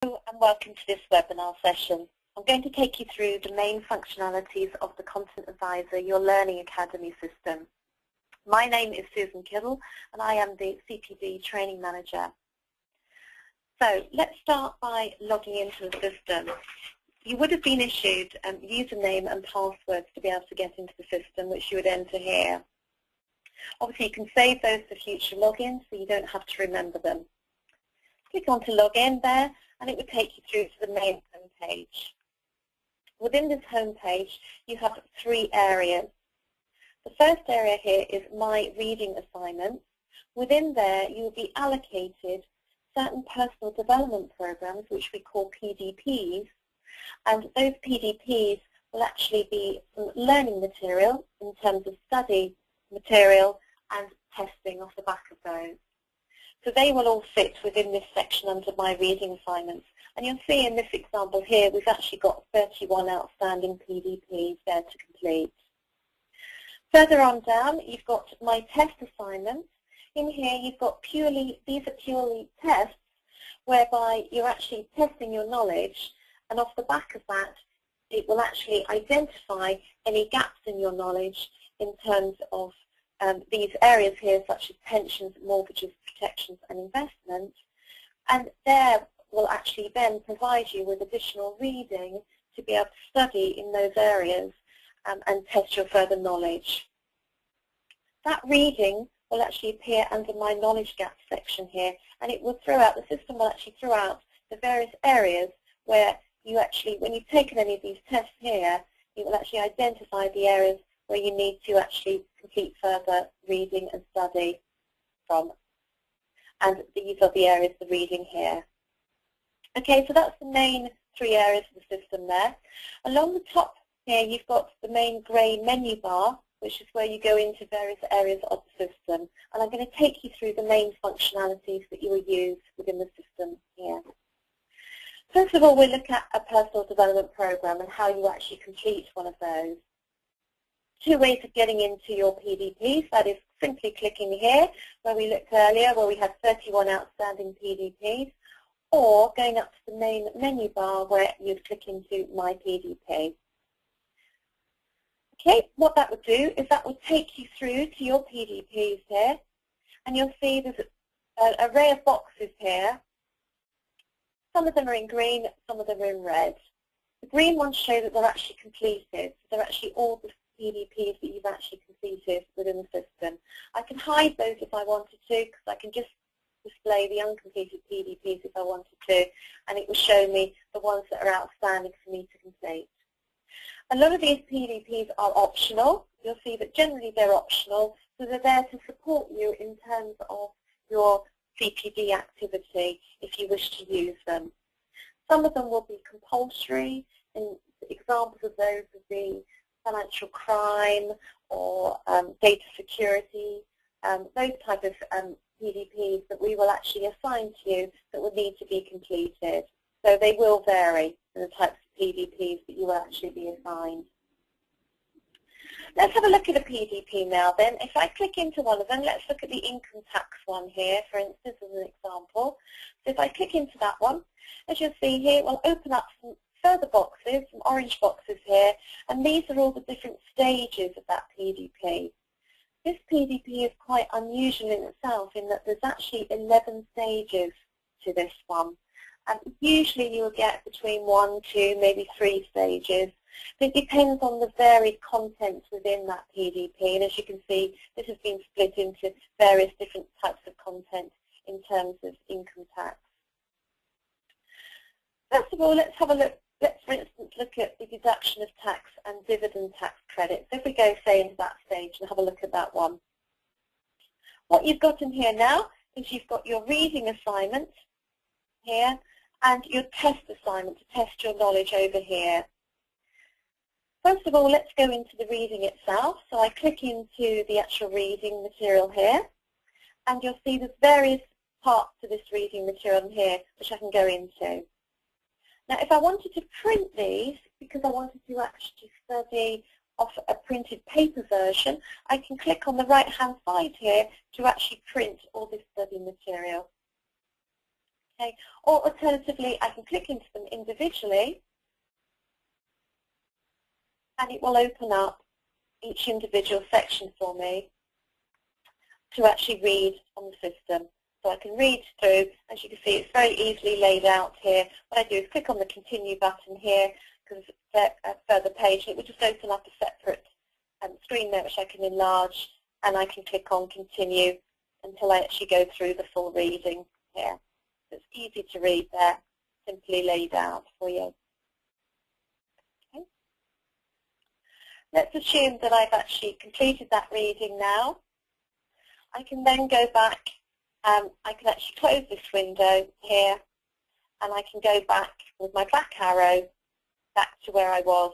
Hello and welcome to this webinar session. I'm going to take you through the main functionalities of the Content Advisor, your Learning Academy system. My name is Susan Kiddle and I am the CPD Training Manager. So let's start by logging into the system. You would have been issued username and passwords to be able to get into the system, which you would enter here. Obviously you can save those for future logins so you don't have to remember them. Click on to log in there, and it will take you through to the main home page. Within this home page, you have three areas. The first area here is My Reading Assignments. Within there, you will be allocated certain personal development programs, which we call PDPs, and those PDPs will actually be some learning material in terms of study material and testing off the back of those. So they will all fit within this section under My Reading Assignments. And you'll see in this example here, we've actually got 31 outstanding PDPs there to complete. Further on down, you've got My Test Assignments. In here, you've got these are purely tests whereby you're actually testing your knowledge, and off the back of that, it will actually identify any gaps in your knowledge in terms of these areas here, such as pensions, mortgages, protections and investments, and there will actually then provide you with additional reading to be able to study in those areas and test your further knowledge. That reading will actually appear under My Knowledge Gaps section here, and it will the system will actually throw out the various areas where you actually, when you've taken any of these tests here, it will actually identify the areas where you need to actually complete further reading and study from. And these are the areas of reading here. Okay, so that's the main three areas of the system there. Along the top here, you've got the main grey menu bar, which is where you go into various areas of the system. And I'm going to take you through the main functionalities that you will use within the system here. First of all, we'll look at a personal development program and how you actually complete one of those. Two ways of getting into your PDPs, that is simply clicking here, where we looked earlier, where we had 31 outstanding PDPs, or going up to the main menu bar where you'd click into My PDP. Okay, what that would do is that will take you through to your PDPs here, and you'll see there's an array of boxes here. Some of them are in green, some of them are in red. The green ones show that they're actually completed. They're actually all the PDPs that you've actually completed within the system. I can hide those if I wanted to, because I can just display the uncompleted PDPs if I wanted to, and it will show me the ones that are outstanding for me to complete. A lot of these PDPs are optional. You'll see that generally they're optional, so they're there to support you in terms of your CPD activity if you wish to use them. Some of them will be compulsory, and examples of those would be financial crime or data security, those type of PDPs that we will actually assign to you that will need to be completed. So they will vary in the types of PDPs that you will actually be assigned. Let's have a look at a PDP now then. If I click into one of them, let's look at the income tax one here, for instance, as an example. So if I click into that one, as you'll see here, it will open up some further boxes, some orange boxes here, and these are all the different stages of that PDP. This PDP is quite unusual in itself in that there's actually 11 stages to this one. And usually you will get between 1, 2, maybe 3 stages. But it depends on the varied content within that PDP, and as you can see, this has been split into various different types of content in terms of income tax. First of all, let's have a look. Let's, for instance, look at the deduction of tax and dividend tax credits. If we go, say, into that stage and have a look at that one. What you've got in here now is you've got your reading assignment here and your test assignment to test your knowledge over here. First of all, let's go into the reading itself. So I click into the actual reading material here, and you'll see there's various parts to this reading material here which I can go into. Now, if I wanted to print these, because I wanted to actually study off a printed paper version, I can click on the right-hand side here to actually print all this study material. Okay. Or alternatively, I can click into them individually, and it will open up each individual section for me to actually read on the system. So I can read through. As you can see, it's very easily laid out here. What I do is click on the continue button here because it's a further page. It will just open up a separate screen there which I can enlarge, and I can click on continue until I actually go through the full reading here. It's easy to read there, simply laid out for you. Okay. Let's assume that I've actually completed that reading now. I can then go back, I can actually close this window here, and I can go back with my back arrow back to where I was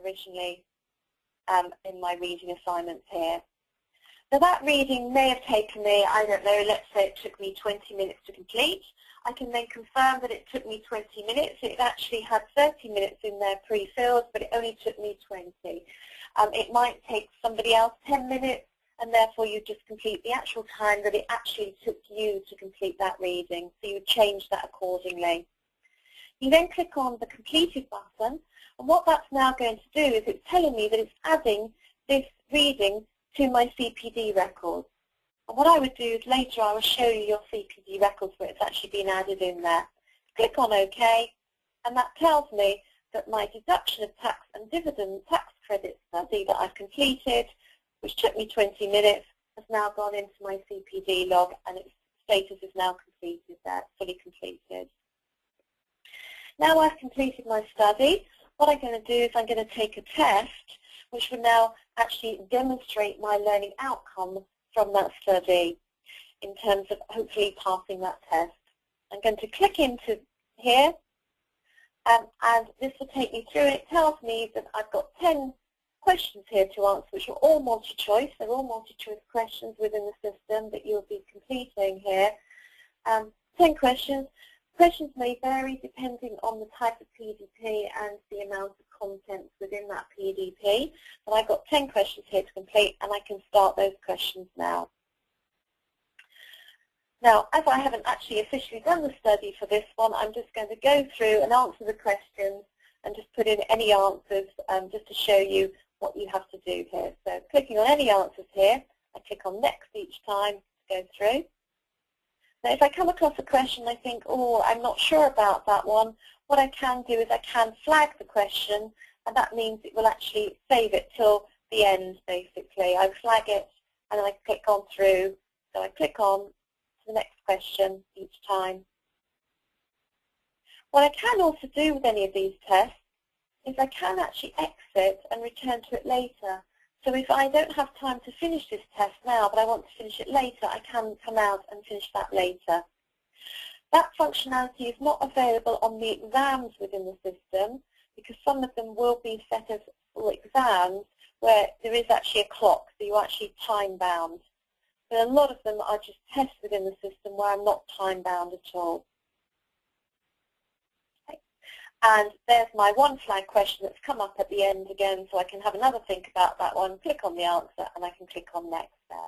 originally in my reading assignments here. Now that reading may have taken me, I don't know, let's say it took me 20 minutes to complete. I can then confirm that it took me 20 minutes. It actually had 30 minutes in there pre-filled, but it only took me 20. It might take somebody else 10 minutes, and therefore you just complete the actual time that it actually took you to complete that reading. So you change that accordingly. You then click on the completed button, and what that's now going to do is it's telling me that it's adding this reading to my CPD records. And what I would do is later I will show you your CPD records where it's actually been added in there. Click on OK, and that tells me that my deduction of tax and dividend tax credit study that I've completed, which took me 20 minutes, has now gone into my CPD log, and its status is now completed there, fully completed. Now I've completed my study, what I'm going to do is I'm going to take a test which will now actually demonstrate my learning outcome from that study in terms of hopefully passing that test. I'm going to click into here, and this will take me through. It tells me that I've got 10 questions here to answer, which are all multi-choice. They're all multi-choice questions within the system that you'll be completing here. 10 questions. Questions may vary depending on the type of PDP and the amount of content within that PDP. But I've got 10 questions here to complete, and I can start those questions now. Now, as I haven't actually officially done the study for this one, I'm just going to go through and answer the questions and just put in any answers just to show you what you have to do here. So clicking on any answers here, I click on next each time to go through. Now if I come across a question I think, oh, I'm not sure about that one, what I can do is I can flag the question, and that means it will actually save it till the end basically. I flag it and then I click on through. So I click on to the next question each time. What I can also do with any of these tests is I can actually exit and return to it later. So if I don't have time to finish this test now, but I want to finish it later, I can come out and finish that later. That functionality is not available on the exams within the system because some of them will be set as full exams where there is actually a clock, so you're actually time-bound. But a lot of them are just tests within the system where I'm not time-bound at all. And there's my one flag question that's come up at the end again, so I can have another think about that one, click on the answer, and I can click on next there.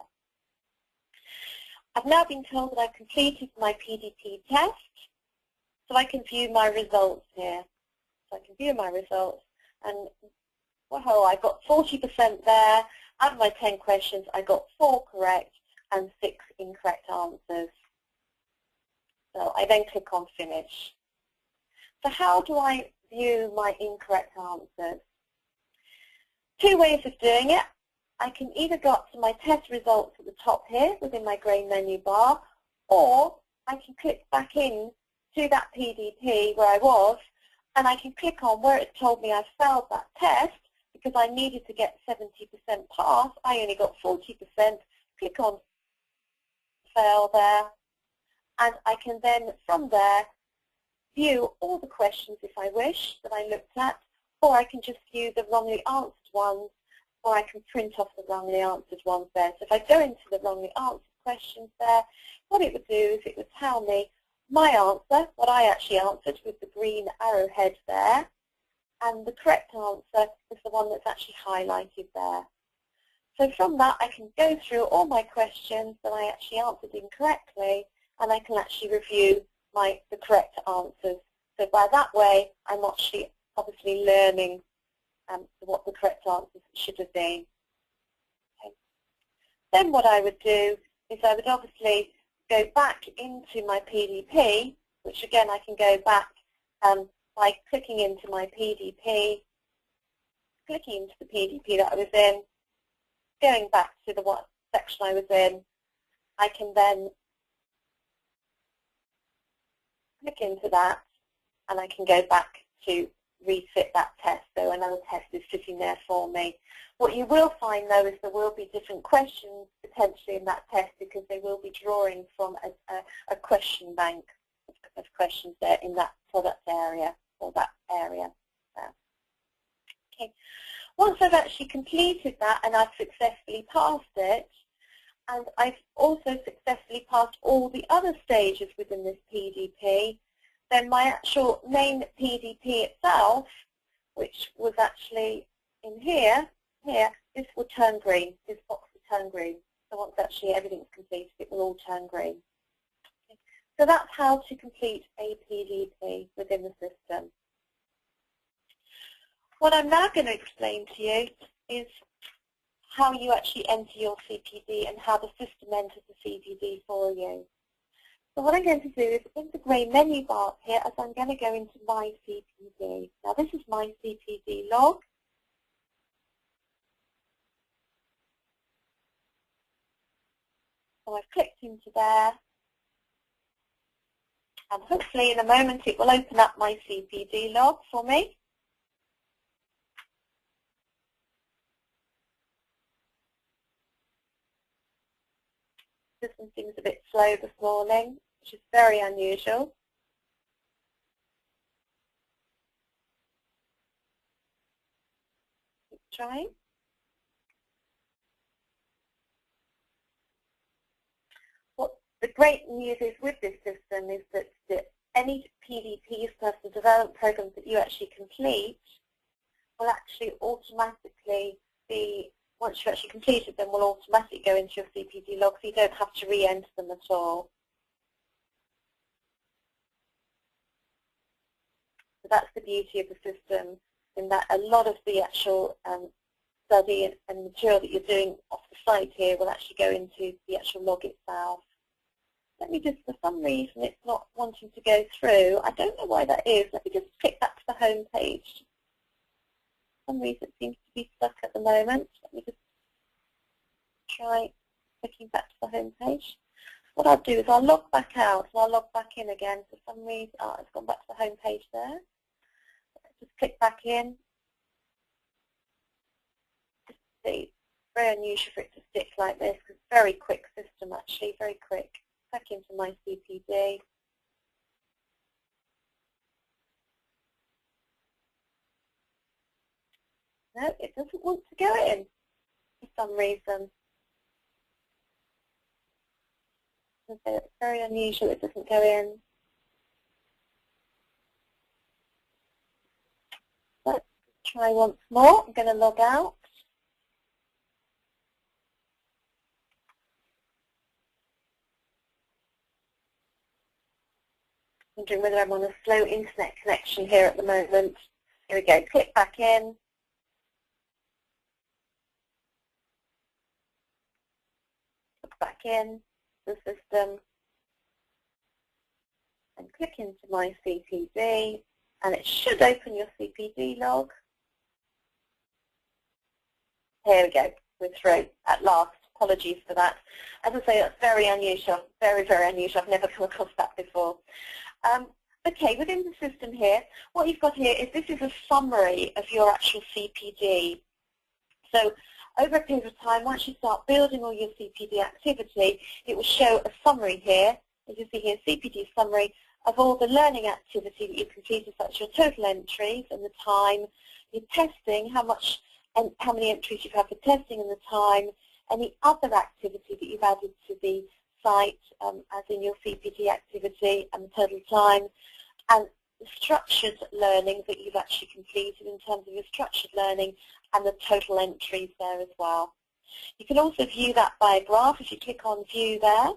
I've now been told that I've completed my PDP test, so I can view my results here. So I can view my results, and whoa, I got 40% there. Out of my 10 questions, I got 4 correct and 6 incorrect answers. So I then click on finish. So how do I view my incorrect answers? 2 ways of doing it. I can either go up to my test results at the top here within my grey menu bar, or I can click back in to that PDP where I was, and I can click on where it told me I failed that test because I needed to get 70% pass. I only got 40%. Click on fail there, and I can then from there view all the questions if I wish that I looked at, or I can just view the wrongly answered ones, or I can print off the wrongly answered ones there. So if I go into the wrongly answered questions there, what it would do is it would tell me my answer, what I actually answered with the green arrowhead there, and the correct answer is the one that's actually highlighted there. So from that I can go through all my questions that I actually answered incorrectly, and I can actually review the correct answers. So by that way, I'm actually obviously learning what the correct answers should have been. Okay. Then what I would do is I would obviously go back into my PDP, which again I can go back by clicking into my PDP, clicking into the PDP that I was in, going back to the what section I was in. I can then click into that and I can go back to refit that test. So another test is sitting there for me. What you will find though is there will be different questions potentially in that test because they will be drawing from a question bank of questions there in that product area or that area there. Okay. Once I've actually completed that and I've successfully passed it, and I've also successfully passed all the other stages within this PDP, then my actual main PDP itself, which was actually in here, this will turn green. This box will turn green. So once actually everything's completed, it will all turn green. Okay. So that's how to complete a PDP within the system. What I'm now going to explain to you is how you actually enter your CPD and how the system enters the CPD for you. So what I'm going to do is in the grey menu bar here, as I'm going to go into my CPD. Now this is my CPD log. So I've clicked into there. And hopefully in a moment it will open up my CPD log for me. System seems a bit slow this morning, which is very unusual. Keep trying. What the great news is with this system is that any PDPs, personal development programs that you actually complete will actually automatically be, once you've actually completed them, will automatically go into your CPD log, so you don't have to re-enter them at all. So that's the beauty of the system, in that a lot of the actual study and material that you're doing off the site here will actually go into the actual log itself. Let me just, for some reason, it's not wanting to go through. I don't know why that is. Let me just click back to the home page. For some reason, it seems to be stuck at the moment. Let me just try clicking back to the home page. What I'll do is I'll log back out and I'll log back in again. For some reason, it's gone back to the home page there. Just click back in. Just see, very unusual for it to stick like this. It's a very quick system, actually, very quick. Back into my CPD. No, it doesn't want to go in for some reason. It's very unusual, it doesn't go in. Let's try once more. I'm going to log out. Wondering whether I'm on a slow internet connection here at the moment. Here we go. Click back in. Click back in the system. And click into my CPD. And it should open your CPD log. Here we go. We're through at last. Apologies for that. As I say, that's very unusual. Very, very unusual. I've never come across that before. Okay, within the system here, what you've got here is this is a summary of your actual CPD. So over a period of time, once you start building all your CPD activity, it will show a summary here. As you see here, CPD summary of all the learning activity that you've completed, such as your total entries and the time, your testing, how many entries you've had for testing and the time, any other activity that you've added to the site, as in your CPD activity and the total time, and the structured learning that you've actually completed in terms of your structured learning and the total entries there as well. You can also view that by a graph if you click on view there.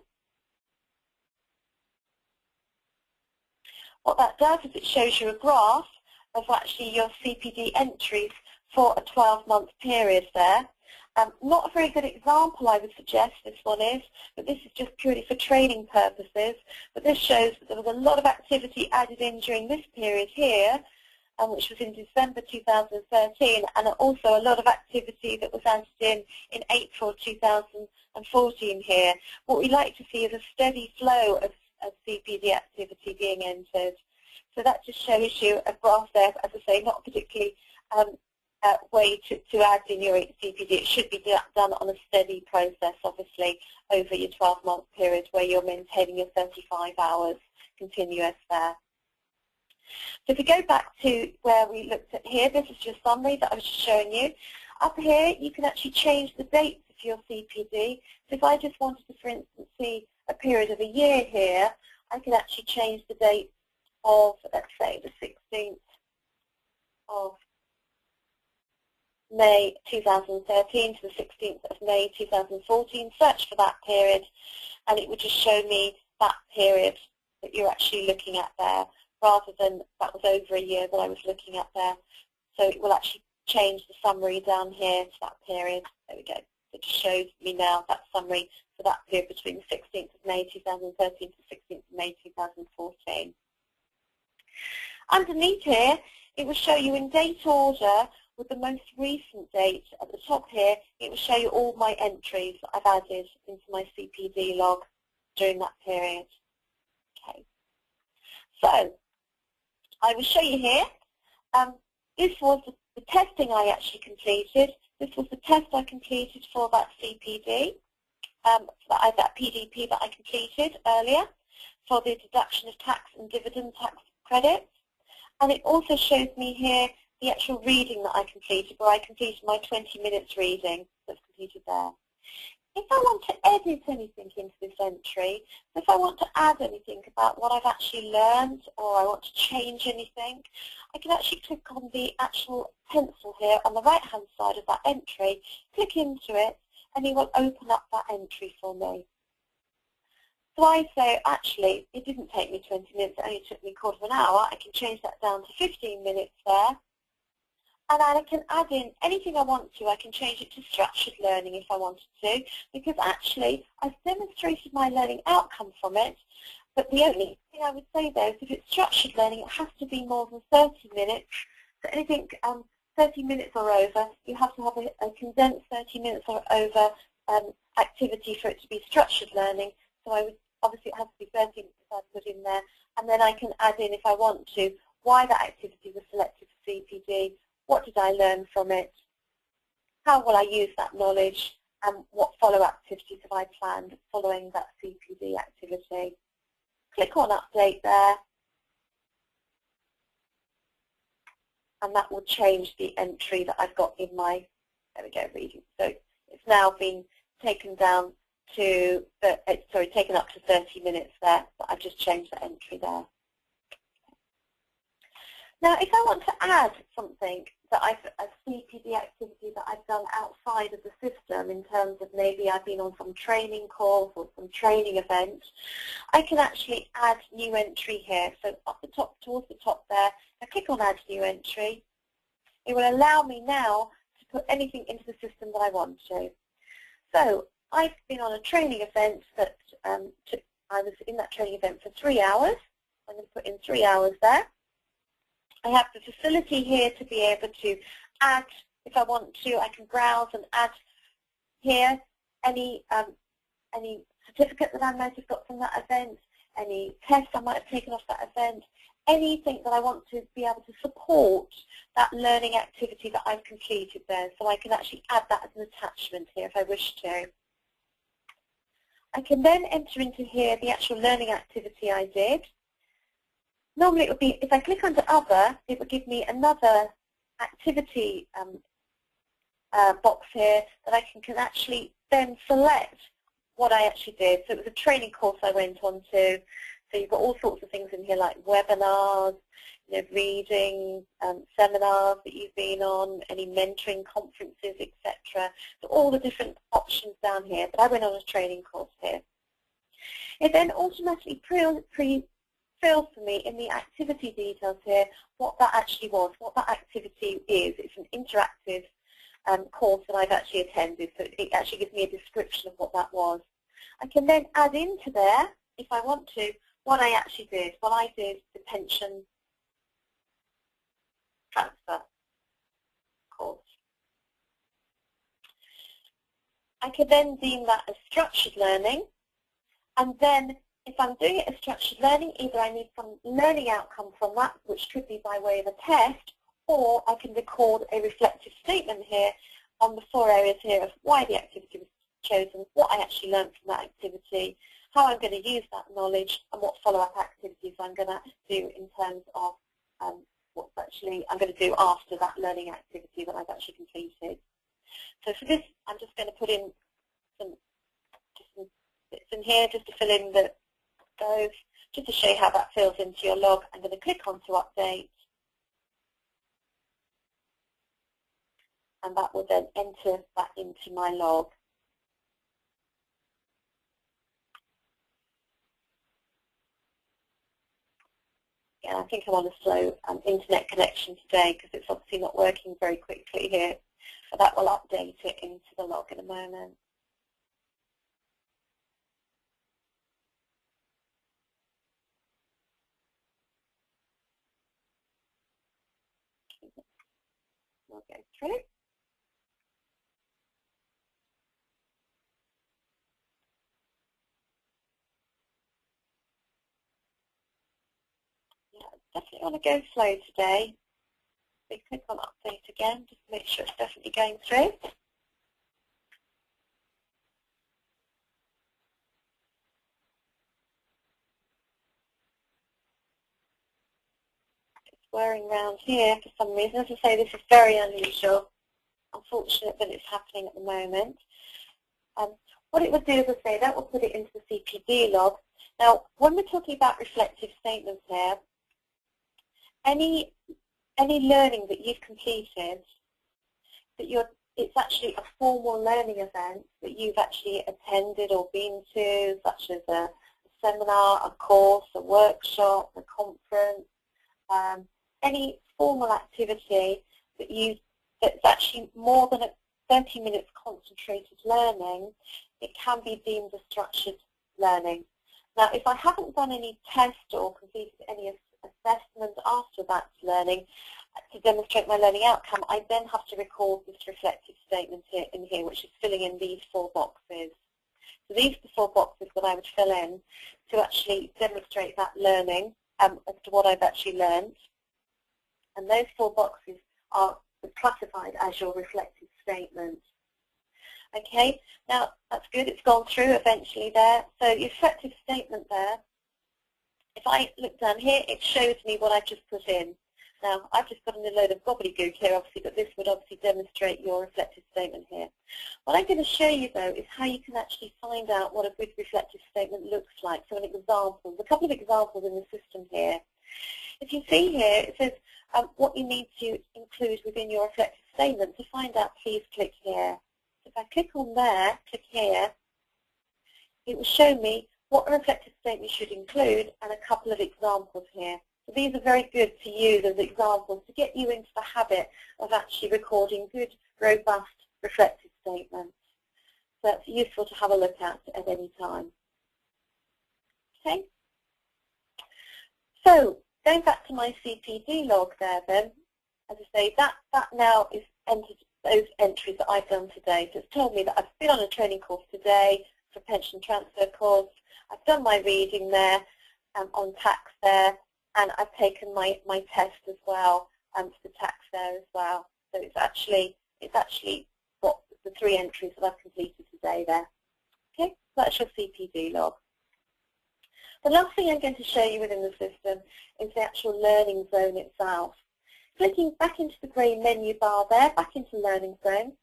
What that does is it shows you a graph of actually your CPD entries for a 12-month period there. Not a very good example, I would suggest, this one is, but this is just purely for training purposes. But this shows that there was a lot of activity added in during this period here, which was in December 2013, and also a lot of activity that was added in April 2014 here. What we like to see is a steady flow of CPD activity being entered. So that just shows you a graph there, as I say, not particularly way to add in your CPD. It should be done on a steady process, obviously, over your 12-month period where you're maintaining your 35 hours continuous there. So if we go back to where we looked at here, this is your summary that I was just showing you. Up here, you can actually change the dates of your CPD. So if I just wanted to, for instance, see a period of a year here, I can actually change the date of, let's say, the 16th of May 2013 to the 16th of May 2014, search for that period, and it would just show me that period that you're actually looking at there, rather than that was over a year that I was looking at there. So it will actually change the summary down here to that period. There we go. It just shows me now that summary for that period between the 16th of May 2013 to the 16th of May 2014. Underneath here, it will show you in date order with the most recent date at the top here. It will show you all my entries that I've added into my CPD log during that period. Okay. So I will show you here. This was the testing I actually completed. This was the test I completed for that CPD, that PDP that I completed earlier for the deduction of tax and dividend tax credits. And it also shows me here the actual reading that I completed, where I completed my 20 minutes reading that's completed there. If I want to edit anything into this entry, if I want to add anything about what I've actually learned, or I want to change anything, I can actually click on the actual pencil here on the right-hand side of that entry, click into it, and it will open up that entry for me. So I say, actually, it didn't take me 20 minutes, it only took me a quarter of an hour. I can change that down to 15 minutes there. And I can add in anything I want to. I can change it to structured learning if I wanted to, because actually I've demonstrated my learning outcome from it. But the only thing I would say there is if it's structured learning, it has to be more than 30 minutes. So anything 30 minutes or over, you have to have a condensed 30 minutes or over activity for it to be structured learning. So I would, obviously it has to be 30 minutes I put in there. And then I can add in, if I want to, why that activity was selected for CPD, what did I learn from it, how will I use that knowledge, and what follow-up activities have I planned following that CPD activity. Click on Update there, and that will change the entry that I've got in my, there we go, reading. So it's now been taken down to, taken up to 30 minutes there, but I've just changed the entry there. Now, if I want to add something that a CPD activity that I've done outside of the system, in terms of maybe I've been on some training course or some training event, I can actually add new entry here. So up the top, towards the top there, I click on Add New Entry. It will allow me now to put anything into the system that I want to. So I've been on a training event that I was in that training event for 3 hours. I'm going to put in 3 hours there. I have the facility here to be able to add, if I want to, I can browse and add here any certificate that I might have got from that event, any tests I might have taken off that event, anything that I want to be able to support that learning activity that I've completed there. So I can actually add that as an attachment here if I wish to. I can then enter into here the actual learning activity I did. Normally it would be, if I click under Other, it would give me another activity box here that I can actually then select what I actually did. So it was a training course I went on to. So you've got all sorts of things in here like webinars, reading, seminars that you've been on, any mentoring conferences, etc. So all the different options down here. But I went on a training course here. It then automatically feel for me in the activity details here what that actually was, what that activity is. It's an interactive course that I've actually attended, so it actually gives me a description of what that was. I can then add into there, if I want to, what I actually did. Well, I did the pension transfer course. I could then deem that as structured learning, and then if I'm doing it as structured learning, either I need some learning outcome from that, which could be by way of a test, or I can record a reflective statement here on the 4 areas here of why the activity was chosen, what I actually learned from that activity, how I'm going to use that knowledge, and what follow-up activities I'm going to do in terms of what actually I'm going to do after that learning activity that I've actually completed. So for this, I'm just going to put in some bits in here just to fill in those, just to show you how that fills into your log. I'm going to click on to update, and that will then enter that into my log. Again, I think I'm on a slow internet connection today because it's obviously not working very quickly here, but that will update it into the log in a moment. We'll go through. Yeah, definitely want to go slow today. So click on update again, just to make sure it's definitely going through. It's whirring around here for some reason. As I say, this is very unusual. Unfortunate that it's happening at the moment. What it would do, as I say, that will put it into the CPD log. Now, when we're talking about reflective statements here, any learning that you've completed, it's actually a formal learning event that you've actually attended or been to, such as a seminar, a course, a workshop, a conference, any formal activity that's actually more than a 30 minutes concentrated learning, it can be deemed as structured learning. Now, if I haven't done any test or completed any assessment after that learning to demonstrate my learning outcome, I then have to record this reflective statement in here, which is filling in these 4 boxes. So these are the 4 boxes that I would fill in to actually demonstrate that learning as to what I've actually learned. And those 4 boxes are classified as your reflective statement. Okay, now that's good, it's gone through eventually there. So your reflective statement there, if I look down here, it shows me what I've just put in. Now, I've just got in a load of gobbledygook here, obviously, but this would obviously demonstrate your reflective statement here. What I'm going to show you, though, is how you can actually find out what a good reflective statement looks like. So an example, a couple of examples in the system here. If you see here, it says what you need to include within your reflective statement. To find out, please click here. If I click on there, click here, it will show me what a reflective statement should include and a couple of examples here. So these are very good to use as examples to get you into the habit of actually recording good, robust, reflective statements. So that's useful to have a look at any time. Okay. So going back to my CPD log there then, as I say, that now is entered those entries that I've done today. So it's told me that I've been on a training course today for pension transfer course. I've done my reading there on tax there, and I've taken my test as well for the tax there as well. So it's actually got the 3 entries that I've completed today there. Okay, so that's your CPD log. The last thing I'm going to show you within the system is the actual learning zone itself. Clicking back into the grey menu bar there, back into Learning Zone,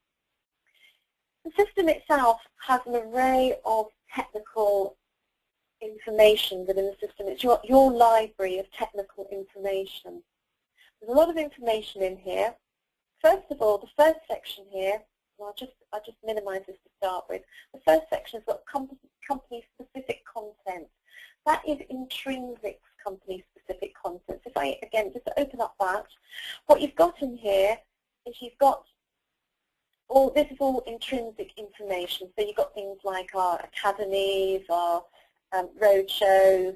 the system itself has an array of technical information within the system. It's your library of technical information. There's a lot of information in here. First of all, the first section here, and I'll just minimize this to start with. The first section has got company-specific content. That is intrinsic company-specific content. So if I, again, just open up that, what you've got in here is you've got this is all intrinsic information. So you've got things like our academies, our road shows,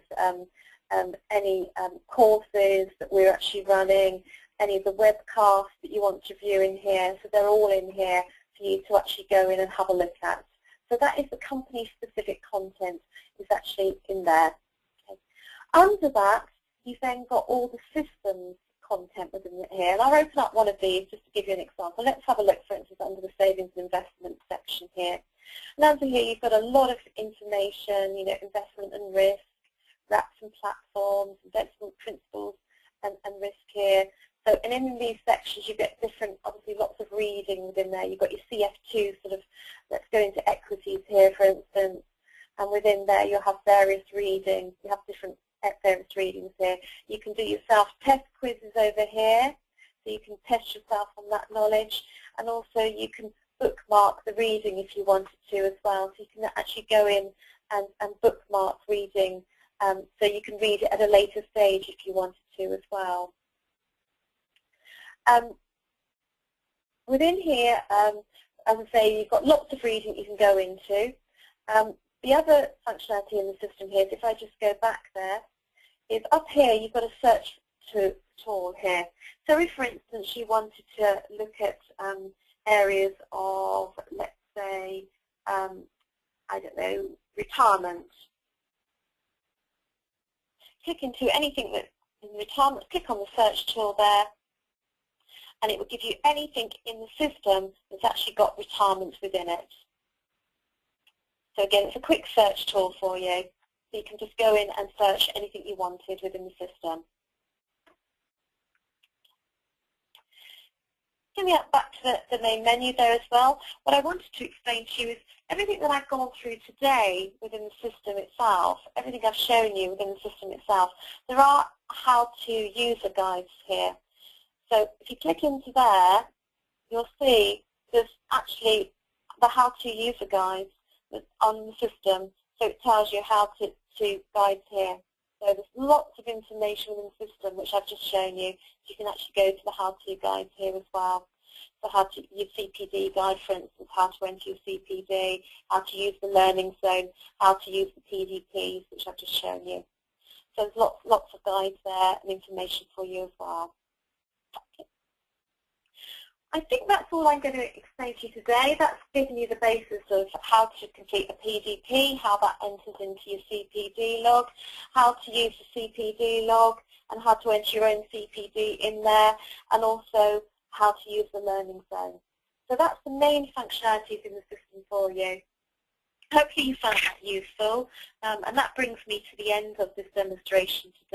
any courses that we're actually running, any of the webcasts that you want to view in here. So they're all in here for you to actually go in and have a look at. So that is the company-specific content is actually in there. Okay. Under that, you've then got all the systems content within here. And I'll open up one of these just to give you an example. Let's have a look, for instance, under the savings and investment section here. And under here, you've got a lot of information, you know, investment and risk, wraps and platforms, investment principles and risk here. So, and in these sections, you get different, obviously, lots of reading within there. You've got your CF2 sort of, let's go into equities here, for instance. And within there, you'll have various readings. You have different various readings here. You can do your self-test quizzes over here, so you can test yourself on that knowledge, and also you can bookmark the reading if you wanted to as well. So you can actually go in and bookmark reading, so you can read it at a later stage if you wanted to as well. Within here, as I say, you've got lots of reading you can go into. The other functionality in the system here is, if I just go back there, is up here you've got a search tool here. So if, for instance, you wanted to look at areas of, let's say, I don't know, retirement, click into anything that's in retirement, click on the search tool there, and it will give you anything in the system that's actually got retirement within it. So again, it's a quick search tool for you. So you can just go in and search anything you wanted within the system. Coming up back to the main menu there as well, what I wanted to explain to you is everything that I've gone through today within the system itself, everything I've shown you within the system itself, there are how-to user guides here. So if you click into there, you'll see there's actually the how-to user guides on the system. So it tells you how to guides here. So there's lots of information in the system which I've just shown you. So you can actually go to the how-to guides here as well. So how to use CPD guide, for instance, how to enter your CPD, how to use the learning zone, how to use the PDPs, which I've just shown you. So there's lots of guides there and information for you as well. Okay. I think that's all I'm going to explain to you today. That's giving you the basis of how to complete a PDP, how that enters into your CPD log, how to use the CPD log, and how to enter your own CPD in there, and also how to use the learning zone. So that's the main functionalities in the system for you. Hopefully you found that useful, and that brings me to the end of this demonstration today.